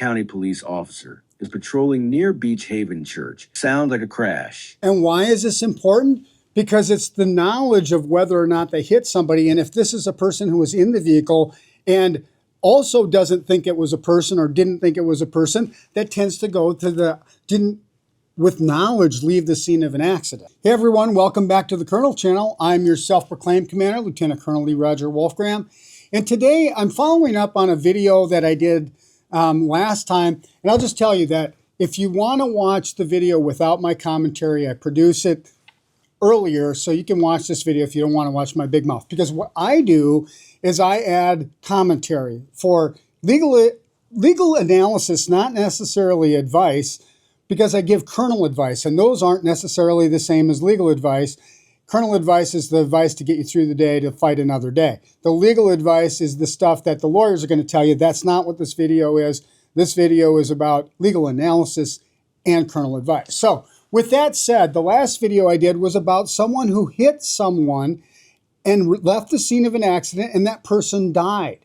County police officer is patrolling near Beach Haven Church. Sounds like a crash. And why is this important? Because it's the knowledge of whether or not they hit somebody. And if this is a person who was in the vehicle and also doesn't think it was a person or didn't think it was a person, that tends to go to the didn't, with knowledge, leave the scene of an accident. Hey everyone, welcome back to the Colonel Channel. I'm your self-proclaimed commander, Lieutenant Colonel Lee Roger Wolfgram. And today I'm following up on a video that I did last time. And I'll just tell you that if you want to watch the video without my commentary, I produce it earlier so you can watch this video if you don't want to watch my big mouth. Because what I do is I add commentary for legal analysis, not necessarily advice, because I give colonel advice, and those aren't necessarily the same as legal advice. Colonel advice is the advice to get you through the day to fight another day. The legal advice is the stuff that the lawyers are going to tell you. That's not what this video is. This video is about legal analysis and colonel advice. So with that said, the last video I did was about someone who hit someone and left the scene of an accident, and that person died.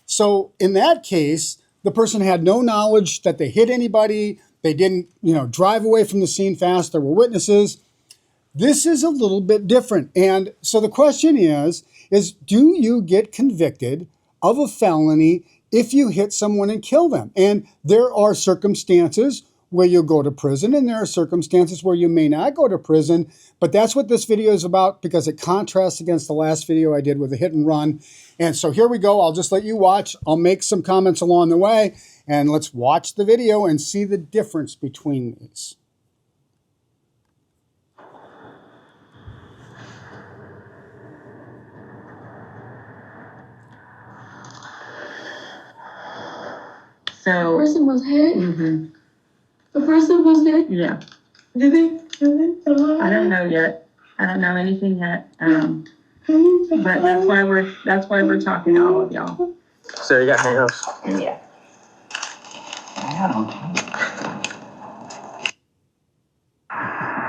So in that case, the person had no knowledge that they hit anybody. They didn't, drive away from the scene fast. There were witnesses. This is a little bit different. And so the question is do you get convicted of a felony if you hit someone and kill them? And there are circumstances where you'll go to prison, and there are circumstances where you may not go to prison. But that's what this video is about, because it contrasts against the last video I did with a hit and run. And so here we go. I'll just let you watch. I'll make some comments along the way, and let's watch the video and see the difference between these. So The person was hit? mm-hmm. The person was hit? Yeah. Did they? I don't know yet. I don't know anything yet. But that's why we're talking to all of y'all. So you got handcuffs? Yeah.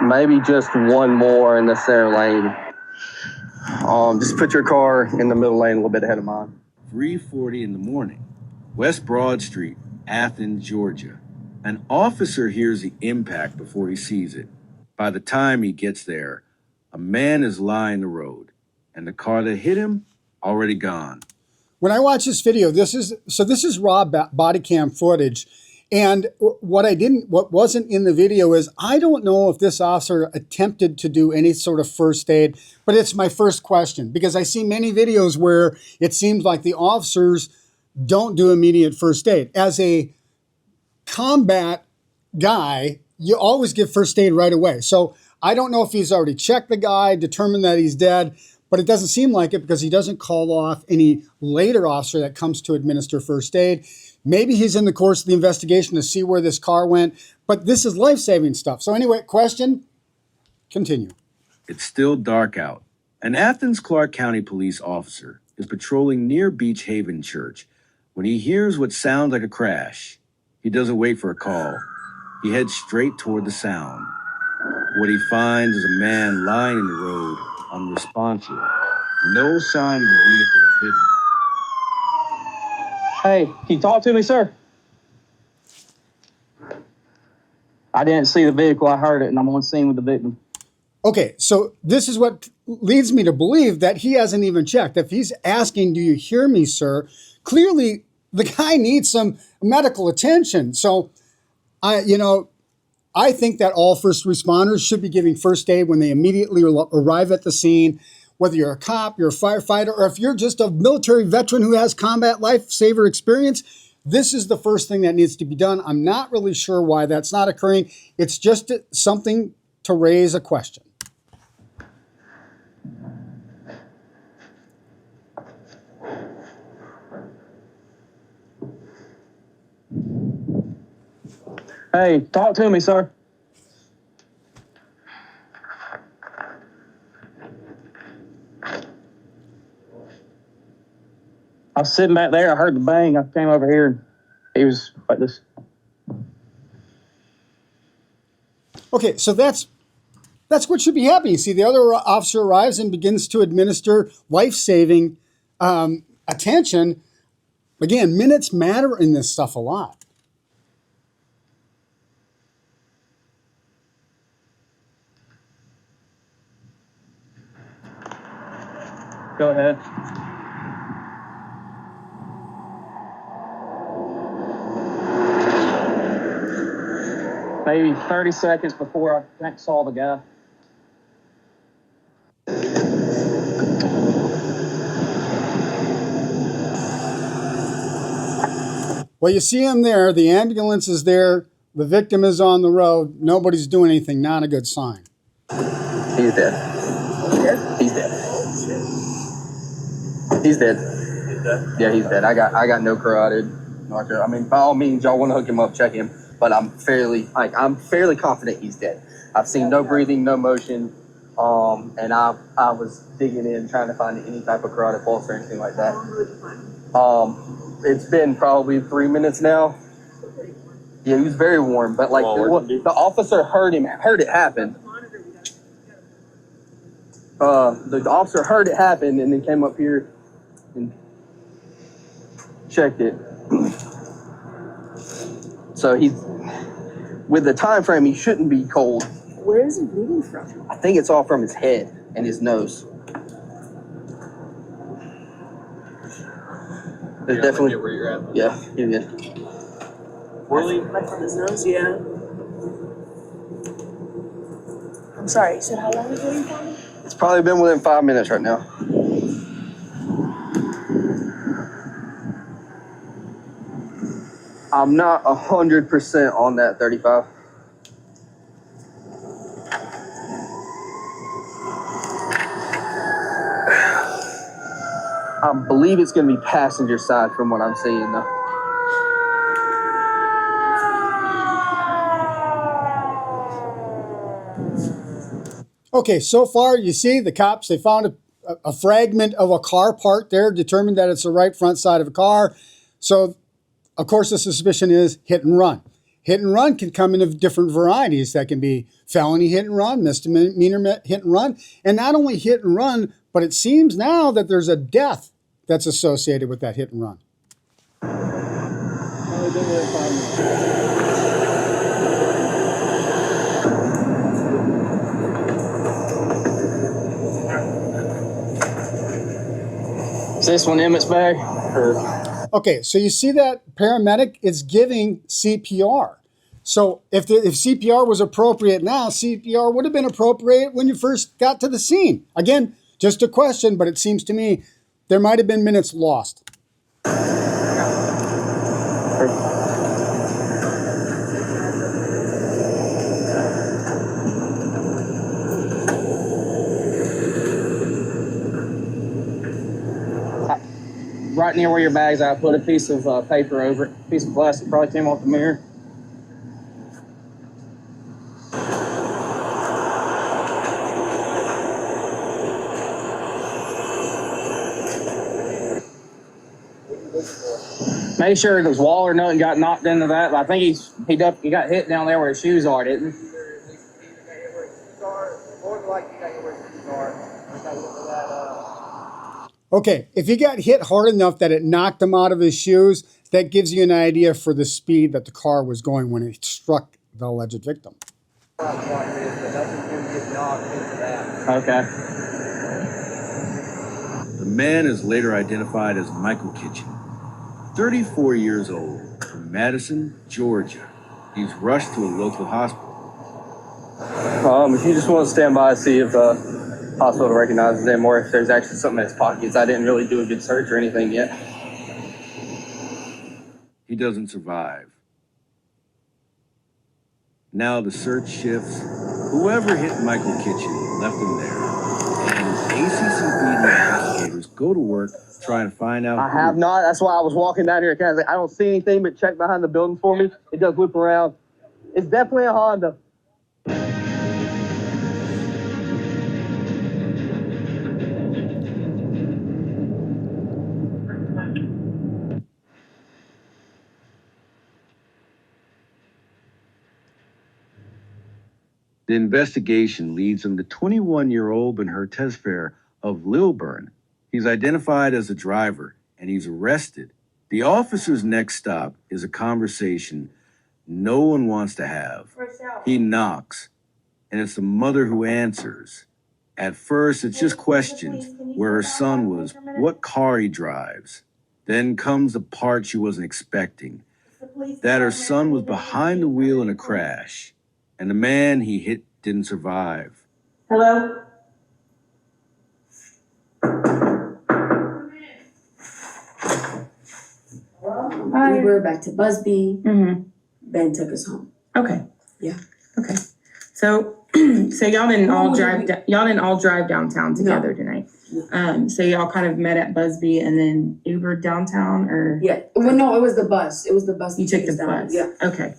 Maybe just one more in the center lane. Just put your car in the middle lane a little bit ahead of mine. 3:40 in the morning, West Broad Street, Athens, Georgia. An officer hears the impact before he sees it. By the time he gets there, a man is lying in the road, and the car that hit him already gone. When I watch this video, this is raw body cam footage. And what wasn't in the video is, I don't know if this officer attempted to do any sort of first aid, but it's my first question, because I see many videos where it seems like the officers don't do immediate first aid. As a combat guy, you always give first aid right away. So I don't know if he's already checked the guy, determined that he's dead, but it doesn't seem like it, because he doesn't call off any later officer that comes to administer first aid. Maybe he's in the course of the investigation to see where this car went, but this is life-saving stuff. So anyway, question, continue. It's still dark out. An Athens Clark County police officer is patrolling near Beach Haven Church when he hears what sounds like a crash. He doesn't wait for a call. He heads straight toward the sound. What he finds is a man lying in the road, unresponsive. No sign of the vehicle that hit him. Hey, can you talk to me, sir? I didn't see the vehicle. I heard it, and I'm on scene with the victim. Okay, so this is what leads me to believe that he hasn't even checked. If he's asking, do you hear me, sir? Clearly, the guy needs some medical attention. So, I think that all first responders should be giving first aid when they immediately arrive at the scene, whether you're a cop, you're a firefighter, or if you're just a military veteran who has combat lifesaver experience. This is the first thing that needs to be done. I'm not really sure why that's not occurring. It's just something to raise a question. Hey, talk to me, sir. I was sitting back there. I heard the bang. I came over here, and he was like this. Okay, so that's what should be happening. You see, the other officer arrives and begins to administer life-saving attention. Again, minutes matter in this stuff a lot. Go ahead. Maybe 30 seconds before I saw the guy. Well, you see him there. The ambulance is there. The victim is on the road. Nobody's doing anything. Not a good sign. He's dead. He's dead. He's dead. He's dead? Yeah, he's dead. I got no carotid. I mean, by all means, y'all want to hook him up, check him. But I'm fairly confident he's dead. I've seen no breathing, no motion. And I was digging in, trying to find any type of carotid pulse or anything like that. It's been probably 3 minutes now. Yeah, he was very warm, but like the officer heard it happen. The officer heard it happen and then came up here and checked it. So with the time frame, he shouldn't be cold. Where is he bleeding from? I think it's all from his head and his nose. There's definitely where you're at. Yeah, you're good. Really? Like from his nose, yeah. I'm sorry, you said how long is waiting for me? It's probably been within 5 minutes right now. I'm not 100% on that 35. I believe it's going to be passenger side from what I'm seeing though. Okay, so far you see the cops, they found a fragment of a car parked there, determined that it's the right front side of a car. So, of course, the suspicion is hit and run. Hit and run can come in different varieties. That can be felony hit and run, misdemeanor hit and run, and not only hit and run, but it seems now that there's a death that's associated with that hit and run. Is this one Emmett's bag? Okay, so you see that paramedic is giving CPR. So if CPR was appropriate now, CPR would have been appropriate when you first got to the scene. Again, just a question, but it seems to me there might have been minutes lost. Right near where your bag's at, I put a piece of paper over it. A piece of plastic probably came off the mirror. Make sure his wall or nothing got knocked into that. But I think he got hit down there where his shoes are, didn't he? Okay, if he got hit hard enough that it knocked him out of his shoes, that gives you an idea for the speed that the car was going when it struck the alleged victim. Okay. The man is later identified as Michael Kitchen, 34 years old, from Madison, Georgia. He's rushed to a local hospital. If you just want to stand by and see if hospital recognizes him or if there's actually something in his pockets. I didn't really do a good search or anything yet. He doesn't survive. Now the search shifts. Whoever hit Michael Kitchen left him there. And ACCP investigators go to work trying to find out. I have not. That's why I was walking down here. I was like, I don't see anything, but check behind the building for me. It does whip around. It's definitely a Honda. The investigation leads him to 21-year-old Benhur Tesfair of Lilburn. He's identified as a driver, and he's arrested. The officer's next stop is a conversation no one wants to have. He knocks, and it's the mother who answers. At first, it's just questions where her son was, what car he drives. Then comes the part she wasn't expecting, that her son was behind the wheel in a crash, and the man he hit didn't survive. Hello? Hi. We were back to Busby. Mm-hmm. Ben took us home. Okay. Yeah. Okay. So, so y'all didn't all drive downtown together tonight. So y'all kind of met at Busby and then Ubered downtown, or Yeah. Well, no, it was the bus. It was the bus. you that took the us down. bus? Yeah. Okay.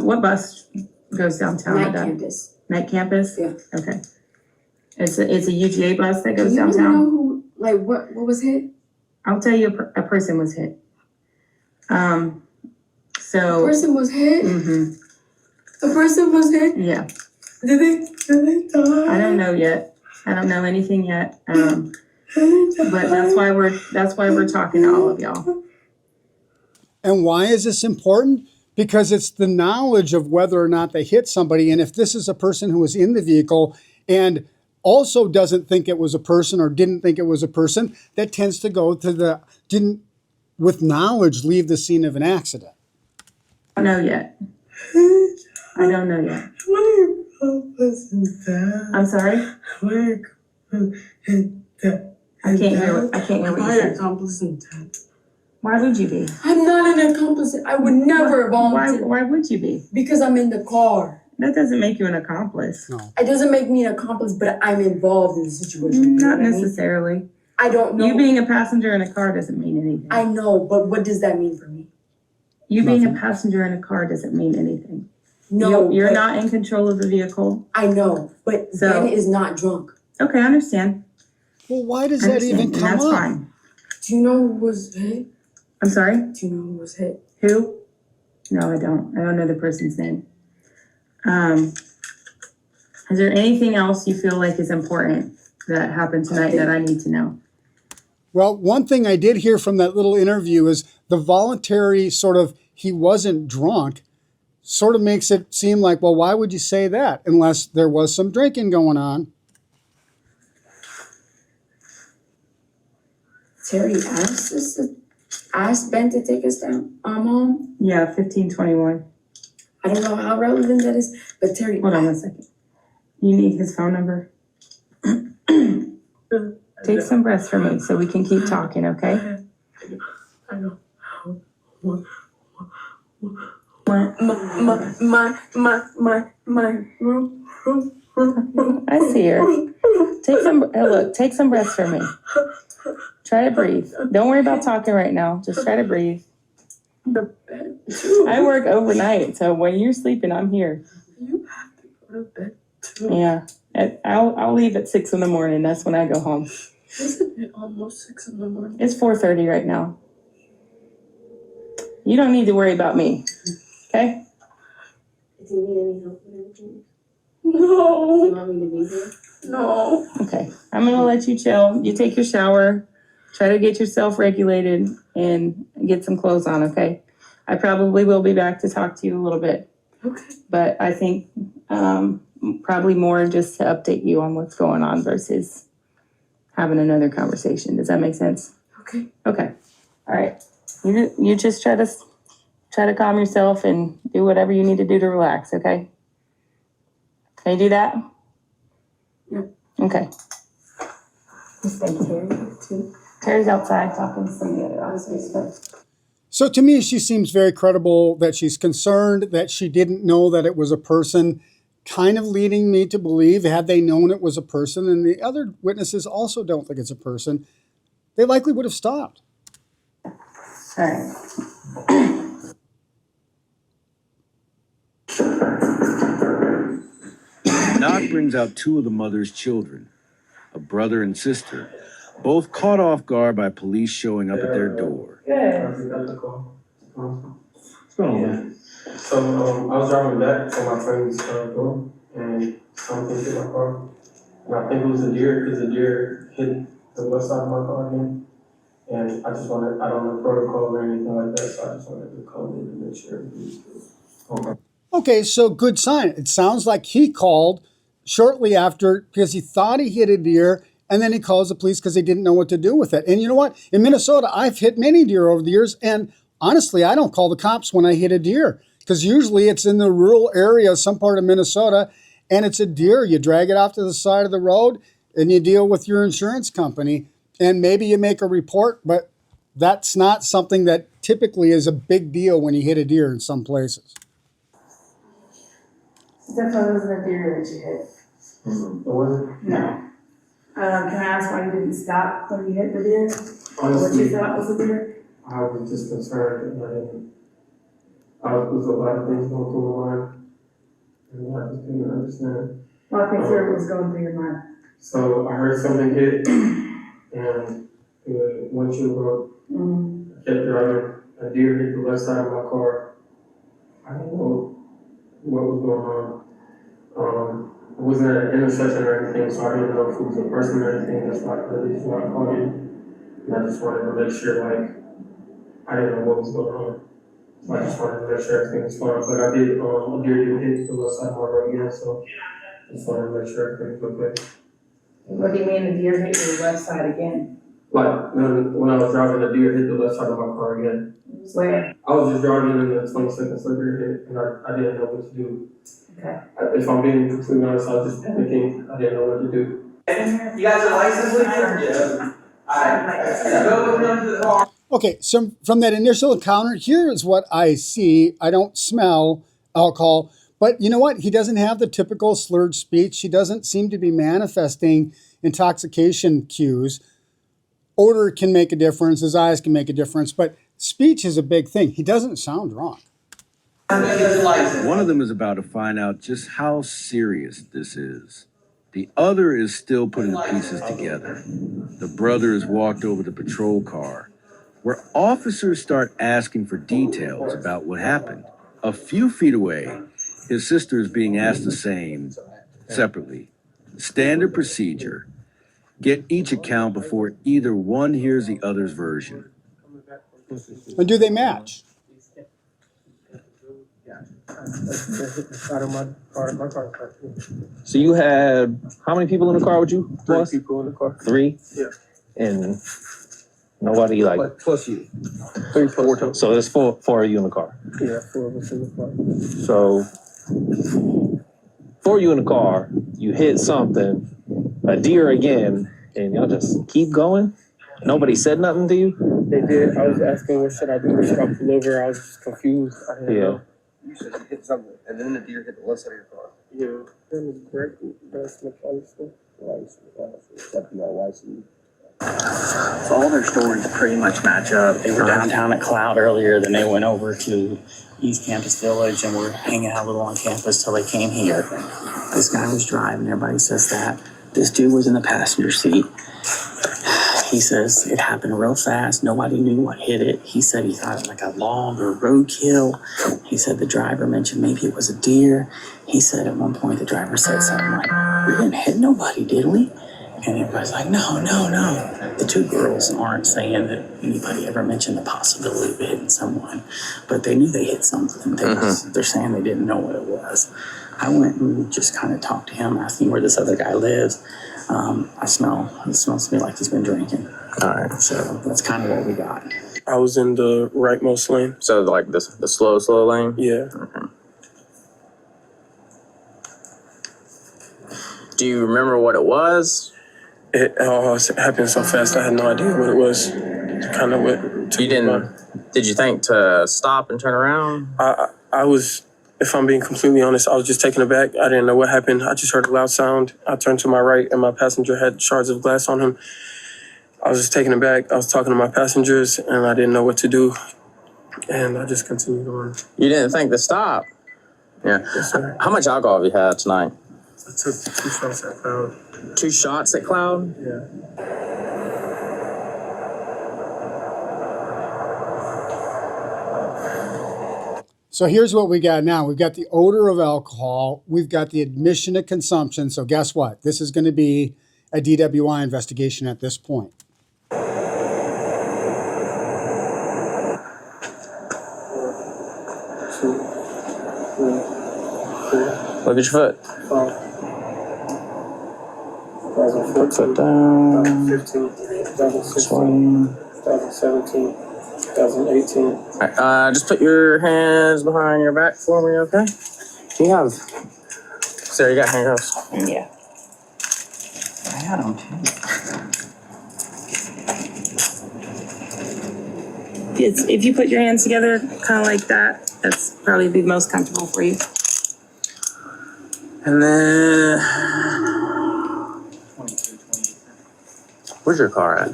What bus goes downtown? Night campus. Night campus? Yeah. Okay. It's a UGA bus that goes Do you downtown? know who, like, what was hit? I'll tell you, a person was hit. A So. person was hit? Mm-hmm. A person was hit? Yeah. Did they die? I don't know yet. I don't know anything yet. But that's why we're talking to all of y'all. And why is this important? Because it's the knowledge of whether or not they hit somebody. And if this is a person who was in the vehicle and also doesn't think it was a person or didn't think it was a person, that tends to go to the didn't, with knowledge, leave the scene of an accident. I don't know yet. I don't know yet. I'm sorry? I can't hear what you said. Accomplice in death. Why would you be? I'm not an accomplice. I would never volunteer. Why would you be? Because I'm in the car. That doesn't make you an accomplice. No. It doesn't make me an accomplice, but I'm involved in the situation. You know Not what I mean? necessarily. I don't know. You being a passenger in a car doesn't mean anything. I know, but what does that mean for me? You being a Nothing. passenger in a car doesn't mean anything. No, You're but- not in control of the vehicle. I know, but So- Ben is not drunk. Okay, I understand. Well, why does I that understand, even and come that's up? fine. Do you know who was hit? I'm sorry? Do you know who was hit? Who? No, I don't. I don't know the person's name. Is there anything else you feel like is important that happened tonight that I need to know? Well, one thing I did hear from that little interview is the voluntary sort of he wasn't drunk sort of makes it seem like, well, why would you say that unless there was some drinking going on? Terry asked Ben to take us down home. Yeah, 1521. I don't know how relevant that is, but Terry. Hold on 1 second. You need his phone number? Take some breaths for me so we can keep talking, okay? I know. What? My room. I see her. Take some breaths for me. Try to breathe. Don't worry about talking right now. Just try to breathe. The bed. I work overnight, so when you're sleeping, I'm here. You have to go to bed too. Yeah. I'll leave at 6 a.m. That's when I go home. Isn't it almost 6 a.m? It's 4:30 right now. You don't need to worry about me. Okay? Do you need any help with anything? No. You want me to be here? No. Okay. I'm gonna let you chill. You take your shower, try to get yourself regulated, and get some clothes on, okay? I probably will be back to talk to you a little bit. Okay. But I think probably more just to update you on what's going on versus having another conversation. Does that make sense? Okay. Okay. All right. You just try to calm yourself and do whatever you need to do to relax, okay? Can you do that? Yeah. Okay. Thank you, too. Terry's outside talking to some of the other officers, but So to me, she seems very credible that she's concerned that she didn't know that it was a person, kind of leading me to believe had they known it was a person, and the other witnesses also don't think it's a person, they likely would have stopped. all right. Knock brings out two of the mother's children, a brother and sister, both caught off guard by police showing up at their door. What's going on? So I was driving back from my friend's door, and something hit my car. And I think it was a deer, because the deer hit the left side of my car again. And I don't know protocol or anything like that, so I just wanted to call in to make sure everything was good. Okay. Okay, so good sign. It sounds like he called shortly after because he thought he hit a deer, and then he calls the police because they didn't know what to do with it. And you know what? In Minnesota, I've hit many deer over the years, and honestly, I don't call the cops when I hit a deer because usually it's in the rural area, some part of Minnesota, and it's a deer. You drag it off to the side of the road, and you deal with your insurance company, and maybe you make a report, but that's not something that typically is a big deal when you hit a deer in some places. Definitely wasn't a deer that you hit. What was it? No. Can I ask why you didn't stop when you hit the deer? What you Honestly, thought was a deer? I was just concerned and was a lot of things going through my mind. And I just didn't understand. What things was going through your mind? So I heard something hit and the windshield broke. I kept driving. A deer hit the left side of my car. I didn't know what was going on. It wasn't at an intersection or anything, so I didn't know if it was a person or anything. That's why I called you. And I just wanted to make sure, like, I didn't know what was going on. So I just wanted to make sure everything was fine. But I did, a deer did hit the left side of my road again, so I just wanted to make sure everything was okay. What do you mean the deer hit your left side again? Like, when I was driving, the deer hit the left side of my car again. Where? I was just driving in the 20-second slippery hit, and I didn't know what to do. Okay. If I'm being completely honest, I was just panicking. I didn't know what to do. You guys are licensed with her? Yeah. Alright, go with them to the car. Okay, so from that initial encounter, here is what I see. I don't smell alcohol, but you know what? He doesn't have the typical slurred speech. He doesn't seem to be manifesting intoxication cues. Odor can make a difference. His eyes can make a difference, but speech is a big thing. He doesn't sound drunk. One of them is about to find out just how serious this is. The other is still putting the pieces together. The brother has walked over the patrol car, where officers start asking for details about what happened. A few feet away, his sister is being asked the same, separately. Standard procedure. Get each account before either one hears the other's version. And do they match? So you had how many people in the car with you? Three people in the car. 3? Yeah. And nobody like Plus you. 4 total. So there's four of you in the car. Yeah, 4 of us in the car. So 4 of you in the car, you hit something, a deer again, and y'all just keep going? Nobody said nothing to you? They did. I was asking, what should I do? Should I pull over? I was just confused. I didn't know. You said you hit something, and then the deer hit the left side of your car. Yeah. Then the brake, that's mechanical. So all their stories pretty much match up. They were downtown at Cloud earlier, then they went over to East Campus Village and were hanging out a little on campus till they came here. This guy was driving, everybody says that. This dude was in the passenger seat. He says it happened real fast. Nobody knew what hit it. He said he thought it like a log or roadkill. He said the driver mentioned maybe it was a deer. He said at one point the driver said something like, "We didn't hit nobody, did we?" And everybody's like, no. The 2 girls aren't saying that anybody ever mentioned the possibility of hitting someone, but they knew they hit something. They're saying they didn't know what it was. I went and just kind of talked to him, asked him where this other guy lives. It smells to me like he's been drinking. All right. So that's kind of what we got. I was in the rightmost lane. So like the slow lane? Yeah. Okay. Do you remember what it was? It happened so fast, I had no idea what it was. Kind of what. You didn't. Did you think to stop and turn around? I was, if I'm being completely honest, I was just taken aback. I didn't know what happened. I just heard a loud sound. I turned to my right, and my passenger had shards of glass on him. I was just taken aback. I was talking to my passengers, and I didn't know what to do. And I just continued on. You didn't think to stop? Yeah. Yes, sir. How much alcohol have you had tonight? I took 2 shots at Cloud. 2 shots at Cloud? Yeah. So here's what we got now. We've got the odor of alcohol. We've got the admission of consumption. So guess what? This is going to be a DWI investigation at this point. Look at your foot. Foot down. 2015, 2016, 2017, 2018. All right, just put your hands behind your back for me, okay? Do you have... Sarah, you got handcuffs? Yeah. I had them too. If you put your hands together, kind of like that, that's probably be most comfortable for you. And then... Where's your car at?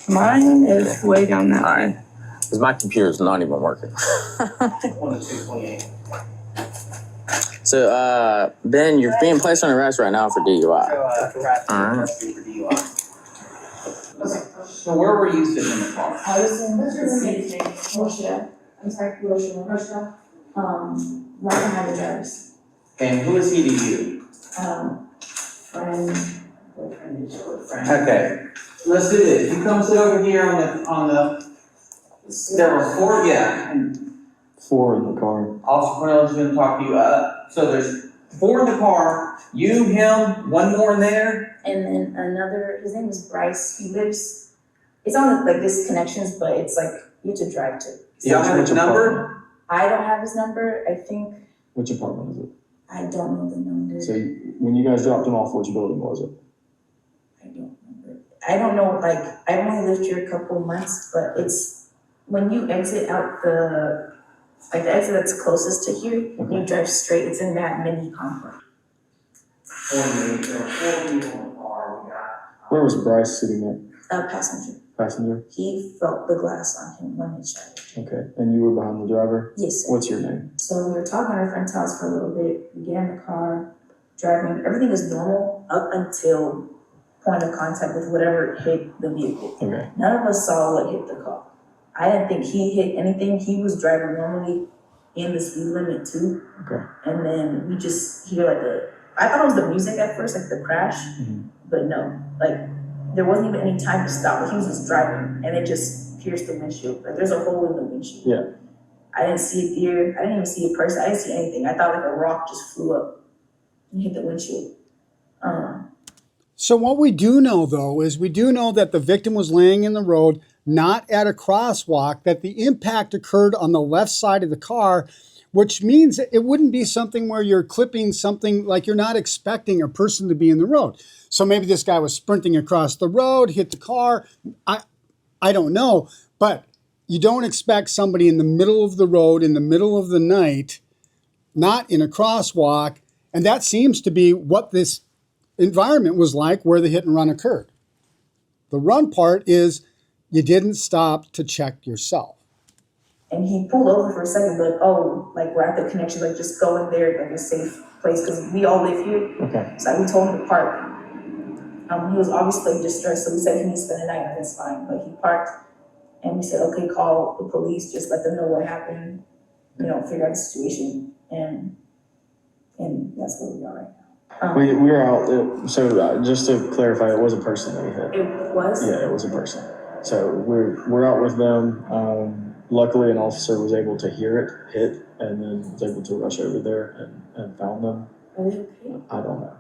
Mine is way down that way. Because my computer's not even working. 2228. So, Ben, you're being placed on arrest right now for DUI. So, Alright. for DUI. So where were you sitting in the car? I was in the city, Russia. I'm sorry, Russia. Right behind the drivers. And who is he to you? Friend, boyfriend, friend. Okay, let's do this. You come sit over here on the, there were four, and 4 in the car. Officer Cornell's gonna talk to you, so there's 4 in the car, you, him, one more in there? And then another, his name is Bryce. He lives, it's on like this connections, but it's like you have to drive to. Y'all have his number? I don't have his number. I think, Which apartment is it? I don't know the number. So when you guys dropped him off, which building was it? I don't remember. I don't know, like, I've only lived here a couple months, but it's, when you exit out the exit that's closest to here, you drive straight, it's in that mini complex. There were 4 people in the car, we got. Where was Bryce sitting Passenger. at? Passenger? He felt the glass on him when he shattered. Okay. And you were behind the driver? Yes, sir. What's your name? So we were talking at our friend's house for a little bit. We get in the car, driving. Everything was normal up until point of contact with whatever hit the vehicle. Okay. None of us saw what hit the car. I didn't think he hit anything. He was driving normally in the speed limit too. Okay. And then we just hear I thought it was the music at first, like the crash, but no, there wasn't even any time to stop. He was just driving and it just pierced the windshield. Like there's a hole in the windshield. Yeah. I didn't see a deer. I didn't even see a person. I didn't see anything. I thought like a rock just flew up and hit the windshield. So what we do know, though, is we do know that the victim was laying in the road, not at a crosswalk, that the impact occurred on the left side of the car, which means that it wouldn't be something where you're clipping something like you're not expecting a person to be in the road. So maybe this guy was sprinting across the road, hit the car. I don't know, but you don't expect somebody in the middle of the road, in the middle of the night, not in a crosswalk, and that seems to be what this environment was like where the hit and run occurred. The run part is you didn't stop to check yourself. And he pulled over for a second, we're at the connection, just go in there, a safe place, because we all live here. Okay. So we told him to park. He was obviously distressed, so we said he needs to spend the night, and that's fine. But he parked, and we said, okay, call the police, just let them know what happened, figure out the situation, and that's where we are right now. We were out, so just to clarify, it was a person that we hit. It was? Yeah, it was a person. So we're out with them. Luckily, an officer was able to hear it hit and then was able to rush over there and found them. Are they okay? I don't know.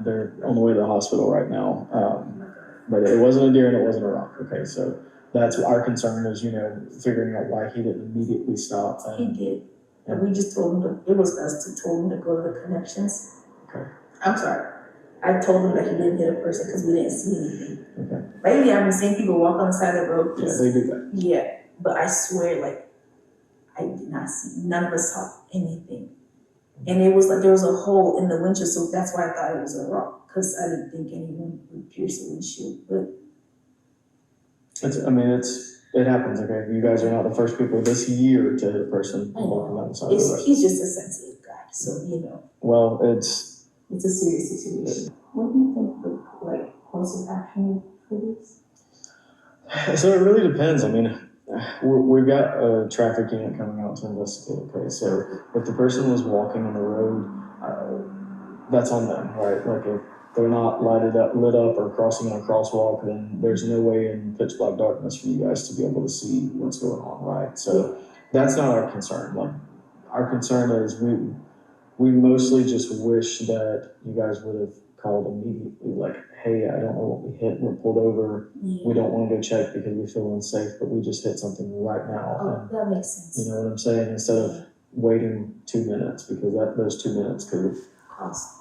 They're on the way to the hospital right now. But it wasn't a deer and it wasn't a rock. Okay, so that's our concern is, figuring out why he didn't immediately stop. He did. And we just told him, it was us that told him to go to the connections. Okay. I'm sorry. I told him that he didn't hit a person because we didn't see anything. Okay. Lately, I've been seeing people walk on the side of the road. Yeah, they do that. Yeah, but I swear, I did not see, none of us saw anything. And it was there was a hole in the windshield, so that's why I thought it was a rock, because I didn't think anyone would pierce the windshield, but. It happens, okay? You guys are not the first people this year to hit a person walking down the side of the road. He's just a sensitive guy, so, Well, it's a serious situation. What do you think the, course of action for this? So it really depends. We've got a traffic unit coming out to investigate. Okay, so if the person was walking on the road, that's on them, right? If they're not lit up or crossing on a crosswalk, then there's no way in pitch black darkness for you guys to be able to see what's going on, right? So that's not our concern. Our concern is we mostly just wish that you guys would have called immediately, like, hey, I don't know what we hit, we're pulled over, we don't want to go check because we feel unsafe, but we just hit something right now. Oh, that makes sense. You know what I'm saying? Instead of waiting 2 minutes, because those 2 minutes could have cost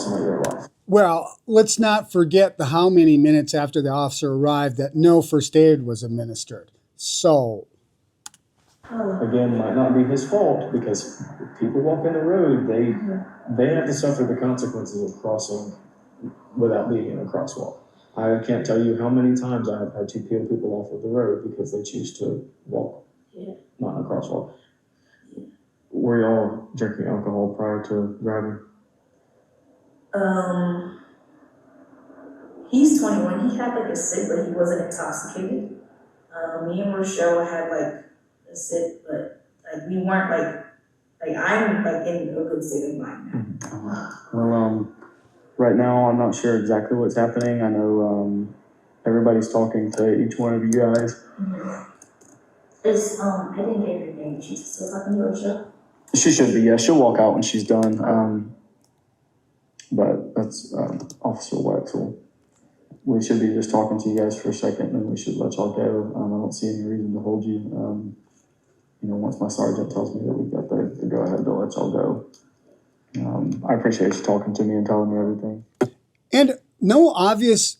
somebody their life. Well, let's not forget the how many minutes after the officer arrived that no first aid was administered. So, again, might not be his fault, because if people walk in the road, they have to suffer the consequences of crossing without being in a crosswalk. I can't tell you how many times I have had to peel people off of the road because they choose to walk, not in a crosswalk. Were y'all drinking alcohol prior to driving? He's 21. He had like a sip, but he wasn't intoxicated. Me and Rochelle had like a sip, but like we weren't like I'm like in a good state of mind now. Well, right now I'm not sure exactly what's happening. I know everybody's talking to each one of you guys. I didn't get her name. She's still talking to Rochelle? She should be, yeah. She'll walk out when she's done. But that's Officer Wexel. We should be just talking to you guys for a second, and then we should let y'all go. I don't see any reason to hold you. Once my sergeant tells me that we've got the go-ahead to let y'all go. I appreciate you talking to me and telling me everything. and no obvious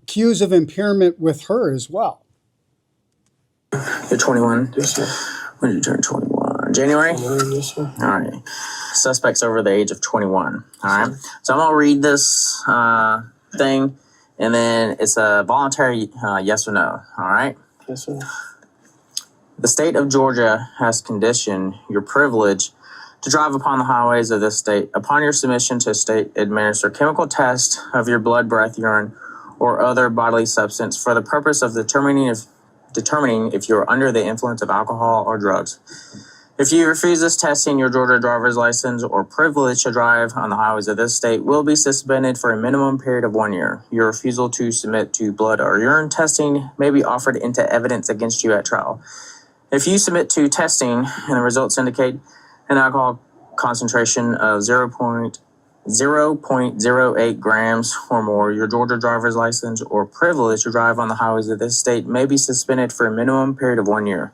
cues of impairment with her as well. You're 21? Yes, sir. When did you turn 21? January? Yes, sir. All right. Suspect's over the age of 21. All right. So I'm going to read this thing, and then it's a voluntary yes or no. All right. Yes, sir. The state of Georgia has conditioned your privilege to drive upon the highways of this state upon your submission to a state-administered chemical test of your blood, breath, urine, or other bodily substance for the purpose of determining if you are under the influence of alcohol or drugs. If you refuse this testing, your Georgia driver's license or privilege to drive on the highways of this state will be suspended for a minimum period of 1 year. Your refusal to submit to blood or urine testing may be offered into evidence against you at trial. If you submit to testing and the results indicate an alcohol concentration of 0.08 grams or more, your Georgia driver's license or privilege to drive on the highways of this state may be suspended for a minimum period of 1 year.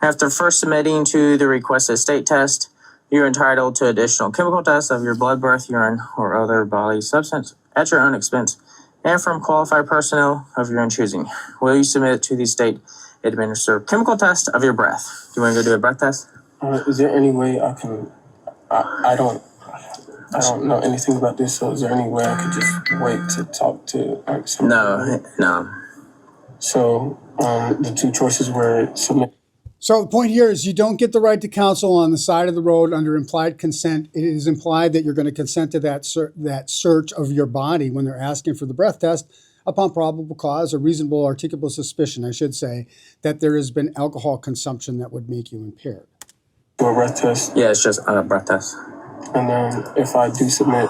After first submitting to the requested state test, you're entitled to additional chemical tests of your blood, breath, urine, or other bodily substance at your own expense and from qualified personnel of your own choosing. Will you submit to the state administered chemical test of your breath? Do you want to go do a breath test? Is there any way I can? I don't know anything about this. So is there any way I could just wait to talk to somebody? No. So the two choices were submit. So the point here is you don't get the right to counsel on the side of the road under implied consent. It is implied that you're going to consent to that search of your body when they're asking for the breath test upon probable cause or reasonable articulable suspicion, I should say, that there has been alcohol consumption that would make you impaired. Do a breath test. Yeah, it's just a breath test. And then if I do submit,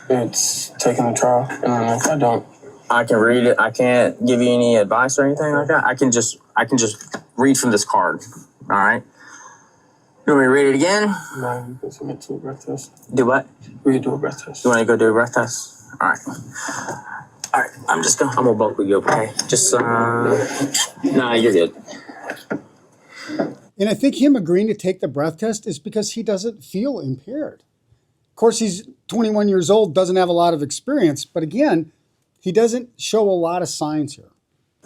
it's taking the trial. And then if I don't, I can read it. I can't give you any advice or anything like that. I can just read from this card. All right. You want me to read it again? no, you can submit to a breath test. Do what? We can do a breath test. You want to go do a breath test? All right. All right. I'm gonna bulk with you, okay? Just nah, you're good. And I think him agreeing to take the breath test is because he doesn't feel impaired. Of course, he's 21 years old, doesn't have a lot of experience, but again, he doesn't show a lot of signs here.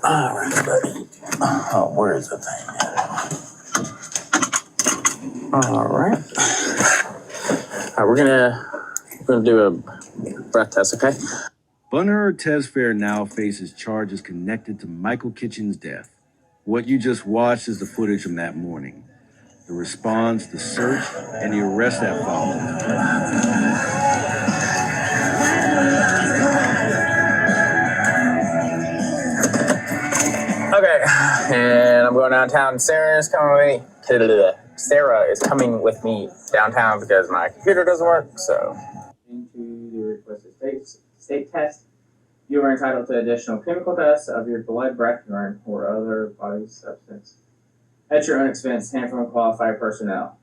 All right, buddy. Oh, where is the thing? All right. All right, we're gonna do a breath test, okay? Bunher Tesfair now faces charges connected to Michael Kitchen's death. What you just watched is the footage from that morning. The response, the search, and the arrest that followed. Okay, and I'm going downtown. Sarah is coming with me downtown because my computer doesn't work, so. Into the requested state test, you are entitled to additional chemical tests of your blood, breath, urine, or other body substance at your own expense and from qualified personnel.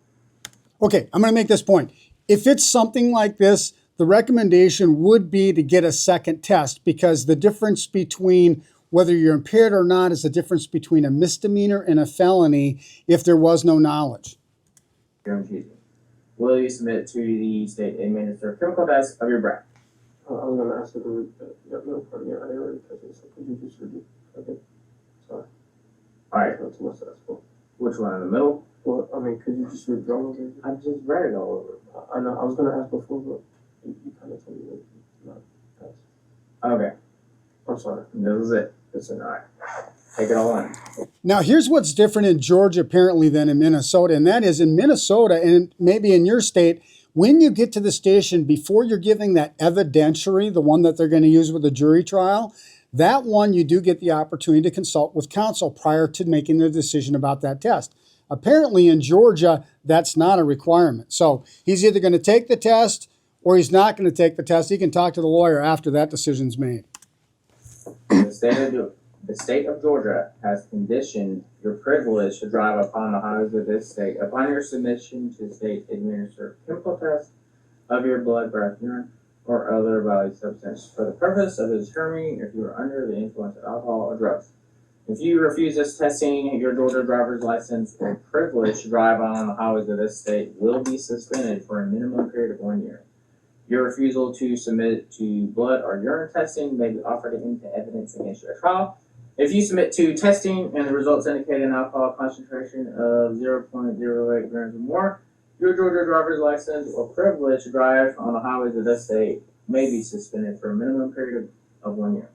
Okay, I'm going to make this point. If it's something like this, the recommendation would be to get a second test, because the difference between whether you're impaired or not is the difference between a misdemeanor and a felony if there was no knowledge. Will you submit to the state administered chemical test of your breath? I was gonna ask you to read that. Yeah, no, pardon me, I didn't really catch it, so could you just read it? Okay, sorry. Alright, Not too much to ask for. which one in the middle? Well, I mean, could you just read it all over? I just read it all over. I know, I was gonna ask before, but you kind of told me that not ask. Okay, I'm sorry. this is it. It's an Alright, take it all in. Now, here's what's different in Georgia apparently than in Minnesota, and that is in Minnesota and maybe in your state, when you get to the station, before you're giving that evidentiary, the one that they're going to use with the jury trial, that one you do get the opportunity to consult with counsel prior to making the decision about that test. Apparently in Georgia, that's not a requirement. So he's either going to take the test or he's not going to take the test. He can talk to the lawyer after that decision's made. The state of Georgia has conditioned your privilege to drive upon the highways of this state upon your submission to state administered chemical test of your blood, breath, urine, or other bodily substance for the purpose of determining if you are under the influence of alcohol or drugs. If you refuse this testing, your Georgia driver's license or privilege to drive on the highways of this state will be suspended for a minimum period of 1 year. Your refusal to submit to blood or urine testing may be offered into evidence against your trial. If you submit to testing and the results indicate an alcohol concentration of 0.08 grams or more, your Georgia driver's license or privilege to drive on the highways of this state may be suspended for a minimum period of 1 year.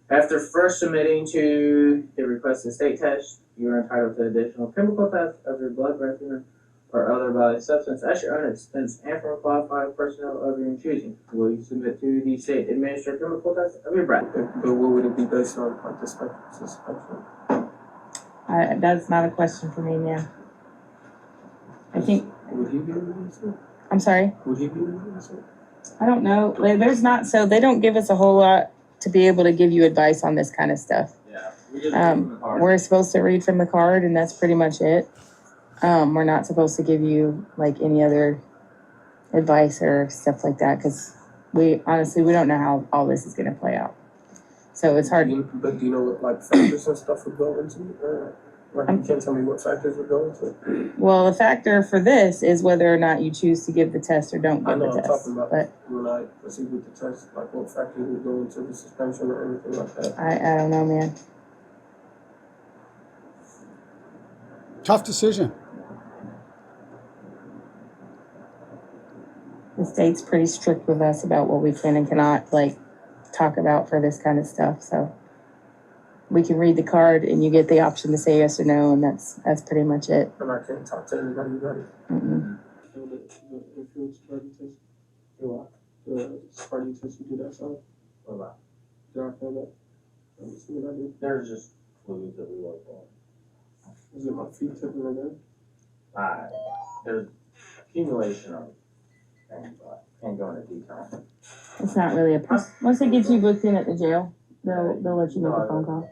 After first submitting to the requested state test, you are entitled to additional chemical tests of your blood, breath, urine, or other bodily substance at your own expense and from qualified personnel of your choosing. Will you submit to the state administered chemical test of your breath? But what would it be based on, like the suspension? That's not a question for me, man. I think, Would he be able to answer? I'm sorry, Would he be able to answer? I don't know. Like, there's not, so they don't give us a whole lot to be able to give you advice on this kind of stuff. Yeah. We just read from the card. We're supposed to read from the card and that's pretty much it. We're not supposed to give you like any other advice or stuff like that because we don't know how all this is going to play out. So it's hard. But do you know what like factors and stuff would go into it? Like you can't tell me what factors would go into it? Well, the factor for this is whether or not you choose to give the test or don't I give know the I'm test. talking about But when I proceed with the test, like what factors would go into the suspension or anything like that. I don't know, man. Tough decision. The state's pretty strict with us about what we can and cannot like talk about for this kind of stuff. So we can read the card and you get the option to say yes or no, and that's pretty much it. And I can't talk to anybody about it. Mm-mm. The influence party test. The party test, you do that side? What about? Did I fail that? Let me see what I did. There's just fluids that we work on. Is it my feet tipping right there? There's accumulation of things, but can't go into detail. It's not really once they get you booked in at the jail, they'll let you make a phone call.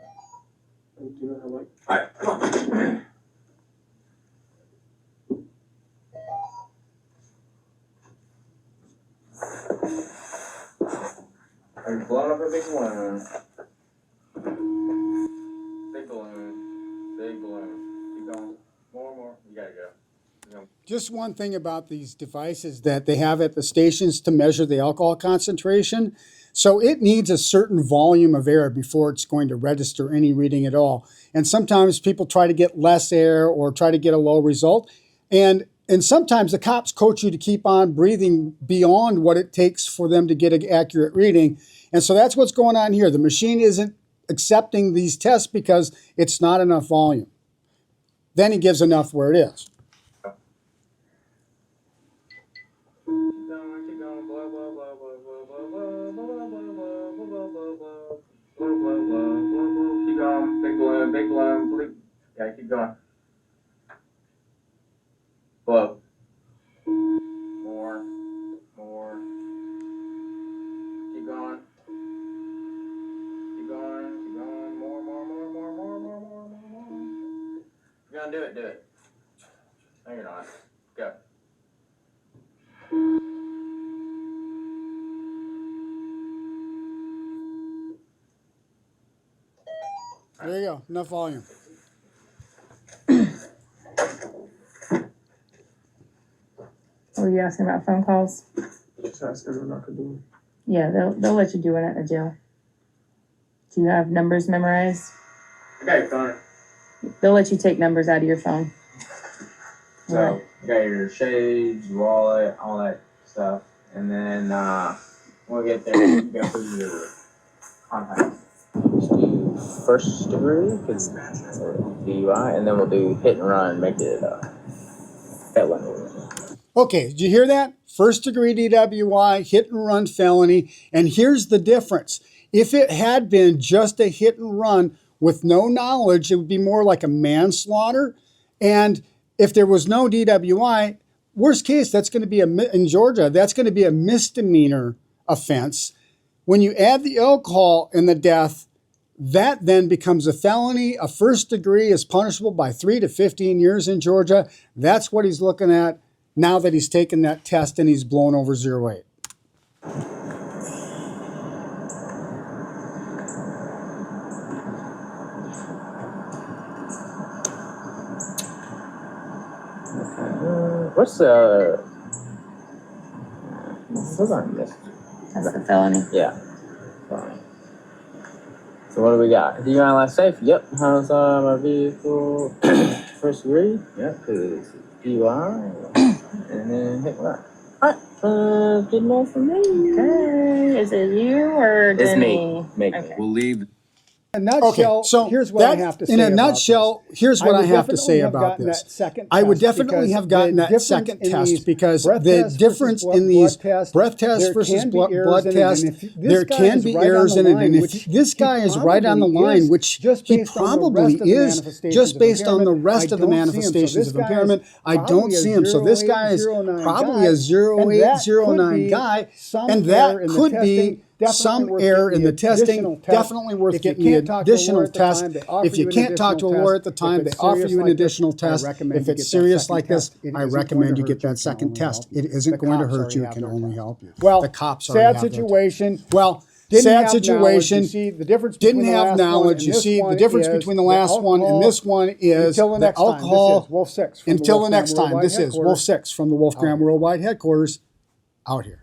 And do you know how like Alright, come on. Are you blowing up a big balloon? Big balloon. Big balloon. Keep going. More. You gotta go. Just one thing about these devices that they have at the stations to measure the alcohol concentration. So it needs a certain volume of air before it's going to register any reading at all. And sometimes people try to get less air or try to get a low result. And sometimes the cops coach you to keep on breathing beyond what it takes for them to get an accurate reading. And so that's what's going on here. The machine isn't accepting these tests because it's not enough volume. Then he gives enough where it is. Keep going, blah, blah, blah, blah, blah, blah, blah, blah, blah, blah, blah. Keep going, big balloon, yeah, keep going. Blow. More. Keep going. More. You're gonna do it. No, you're not. Go. There you go. Enough volume. Were you asking about phone calls? Just ask everyone I could do Yeah, they'll let you do it at the jail. Do you have numbers memorized? I got your phone. They'll let you take numbers out of your phone. So you got your shades, wallet, all that stuff, and then we'll get there. You go through your contacts. Just do first degree, because DUI, and then we'll do hit and run, make it felony. Okay, did you hear that? First degree DWI, hit and run felony. And here's the difference. If it had been just a hit and run with no knowledge, it would be more like a manslaughter. And if there was no DWI, worst case, that's going to be in Georgia, that's going to be a misdemeanor offense. When you add the alcohol and the death, that then becomes a felony. A first degree is punishable by 3 to 15 years in Georgia. That's what he's looking at now that he's taken that test and he's blown over 0.8. What's the? What's on this? That's the felony. Yeah. Fine. So what do we got? DUI life safe? Yep. How's my vehicle? First degree? Yep. Cause DUI. And then hit what? Alright. Good enough for me. Okay. Is it you or It's me. Denny? Make Okay. We'll leave. In a nutshell, so here's what that- I have to say in a about nutshell, this. here's what I have to definitely say have about gotten this. that second I would test definitely because have gotten the that difference second in test these because breath the tests difference versus in these tests, breath tests there versus can be blood errors in it, tests, and if this there guy can is be right on errors the in it. line, And if which this guy he is right on the probably line, is, which just he based on the probably rest of the is, manifestations just of based on the impairment, rest I of the don't see him. So manifestations this of guy is impairment, I don't probably a see him. So this guy is 0809 probably a guy, 0809 guy, and that could be some error in the testing, definitely worth getting the additional test. If you can't talk to a lawyer at the time, they offer you an additional test. If it's serious like this, I recommend you get that second test. It isn't going to hurt you, it can only help you. Well, The cops sad already have their situation. Well, Didn't sad have situation. knowledge. You see the difference Didn't between the have last knowledge. one You and see this the one difference is between the the last one and alcohol. this one is Until the next time, alcohol. this is Wolf 6 from Until the the next Wolfgram time, Worldwide this is Wolf Headquarters. 6 from the Wolfgram Worldwide Headquarters. Out here.